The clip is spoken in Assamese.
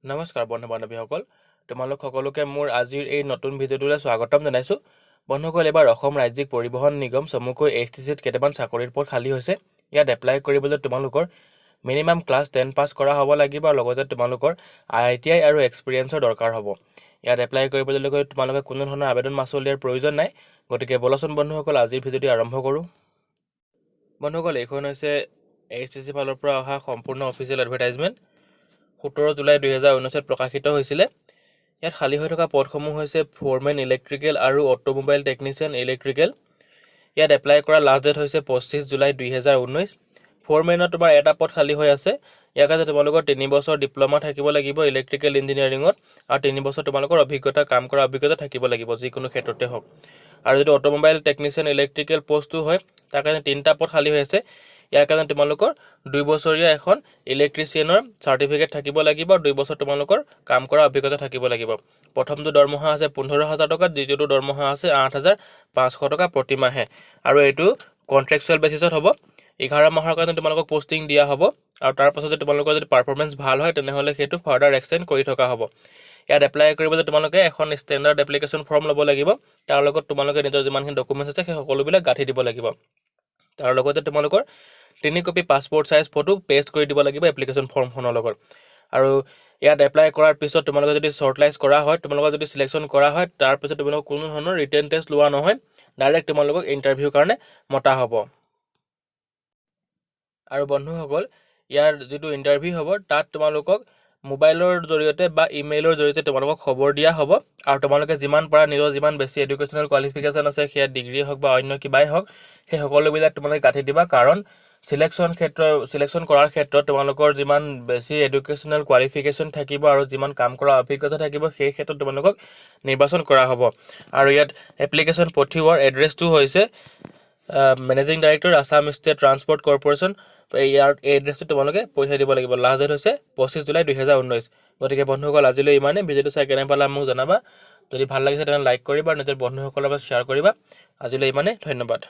নমস্কাৰ বন্ধু বান্ধৱীসকল, তোমালোক সকলোকে মোৰ আজিৰ এই নতুন ভিডিঅ'টোলৈ স্বাগতম জনাইছোঁ। বন্ধুসকল, এবাৰ অসম ৰাজ্যিক পৰিবহণ নিগম চমুকৈ HTCত কেইটামান চাকৰিৰ পদ খালী হৈছে। ইয়াত এপ্লাই কৰিবলৈ তোমালোকৰ মিনিমাম ক্লাছ 10 পাছ কৰা হ'ব লাগিব আৰু লগতে তোমালোকৰ ITI আৰু এক্সপিৰিয়েঞ্চৰ দৰকাৰ হ'ব। ইয়াত এপ্লাই কৰিবলৈ তোমালোকে কোনো ধৰণৰ আবেদন মাচুল দিয়াৰ প্ৰয়োজন নাই। গতিকে বলচোন বন্ধুসকল, আজিৰ ভিডিঅ'টো আৰম্ভ কৰোঁ। বন্ধুসকল, এইখন হৈছে HTC ফালৰ পৰা অহা সম্পূৰ্ণ অফিচিয়েল এডভাৰটাইজমেণ্ট। 17 জুলাই 2019 প্ৰকাশিত হৈছিলে। ইয়াত খালী হৈ থকা পদসমূহ হৈছে ফ'ৰমেন ইলেক্ট্ৰিকেল আৰু অটোমোবাইল টেকনিচিয়ান ইলেক্ট্ৰিকেল। ইয়াত এপ্লাই কৰা লাষ্ট ডেট হৈছে 25 জুলাই 2019। ফ'ৰমেনত তোমাৰ এটা পদ খালী হৈ আছে। ইয়াৰ কাৰণে তোমালোকৰ 3 বছৰ ডিপ্ল'মা থাকিব লাগিব ইলেক্ট্ৰিকেল ইঞ্জিনিয়াৰিঙত আৰু 3 বছৰ তোমালোকৰ কাম কৰা অভিজ্ঞতা থাকিব লাগিব যিকোনো ক্ষেত্ৰতে হওক। আৰু যদি অটোমোবাইল টেকনিচিয়ান ইলেক্ট্ৰিকেল পষ্টটো হয় তাৰ কাৰণে 3টা পদ খালী হৈ আছে। ইয়াৰ কাৰণে তোমালোকৰ 2 বছৰীয়া এখন ইলেক্ট্ৰিচিয়ানৰ চাৰ্টিফিকেট থাকিব লাগিব আৰু 2 বছৰ তোমালোকৰ কাম কৰা অভিজ্ঞতা থাকিব লাগিব। প্ৰথমটো দৰমহা আছে 15,000 টকা, দ্বিতীয়টো দৰমহা আছে 8,500 টকা প্ৰতি মাহে আৰু এইটো কন্ট্ৰেকচুৱেল বেচিছত হ'ব। 11 মাহৰ কাৰণে তোমালোকক পষ্টিং দিয়া হ'ব আৰু তাৰ পাছত যদি তোমালোকৰ যদি পাৰফৰ্মেঞ্চ ভাল হয় তেনেহ'লে সেইটো ফাৰ্ডাৰ এক্সটেণ্ড কৰি থকা হ'ব। ইয়াত এপ্লাই কৰিবলৈ তোমালোকে এখন ষ্টেণ্ডাৰ্ড এপ্লিকেশ্যন ফৰ্ম ল'ব লাগিব। তাৰ লগত তোমালোকে নিজৰ যিমানখিনি ডকুমেণ্টছ আছে সেই সকলোবিলাক গাঁঠি দিব লাগিব। তাৰ লগতে তোমালোকৰ 3 copy passport size photo paste কৰি দিব লাগিব এপ্লিকেশ্যন ফৰ্মখনৰ লগত। আৰু ইয়াত এপ্লাই কৰাৰ পিছত তোমালোকে যদি শ্বৰ্টলাইজ কৰা হয়, তোমালোকৰ যদি চিলেকশ্যন কৰা হয়, তাৰপিছত তোমালোকক কোনো ধৰণৰ ৰিটেন টেষ্ট লোৱা নহয়, ডাইৰেক্ট তোমালোকক ইণ্টাৰভিউৰ কাৰণে মতা হ'ব। আৰু বন্ধুসকল, ইয়াৰ যিটো ইণ্টাৰভিউ হ'ব তাত তোমালোকক মোবাইলৰ জৰিয়তে বা ইমেইলৰ জৰিয়তে তোমালোকক খবৰ দিয়া হ'ব আৰু তোমালোকে যিমান পাৰা নিজৰ যিমান বেছি এডুকেশ্যনেল কোৱালিফিকেশ্যন আছে, সেয়া ডিগ্ৰী হওক বা অন্য কিবাই হওক, সেই সকলোবিলাক তোমালোকে গাঁঠি দিবা। কাৰণ চিলেকশ্যন কৰাৰ ক্ষেত্ৰত তোমালোকৰ যিমান বেছি এডুকেশ্যনেল কোৱালিফিকেশ্যন থাকিব আৰু যিমান কাম কৰা অভিজ্ঞতা থাকিব সেই ক্ষেত্ৰত তোমালোকক নিৰ্বাচন কৰা হ'ব। আৰু ইয়াত এপ্লিকেশ্যন পঠিওৱাৰ এড্ৰেছটো হৈছে managing director Assam state transport corporation. ইয়াৰ এই এড্ৰেছটো তোমালোকে পঠিয়াই দিব লাগিব। লাষ্ট ডেট হৈছে 25 জুলাই 2019। গতিকে বন্ধুসকল, আজিলৈ ইমানেই। ভিডিঅ'টো চাই কেনে পালা মোক জনাবা। যদি ভাল লাগিছে তেনেহ'লে লাইক কৰিবা আৰু নিজৰ বন্ধুসকলৰ লগত শ্বেয়াৰ কৰিবা। আজিলৈ ইমানেই, ধন্যবাদ।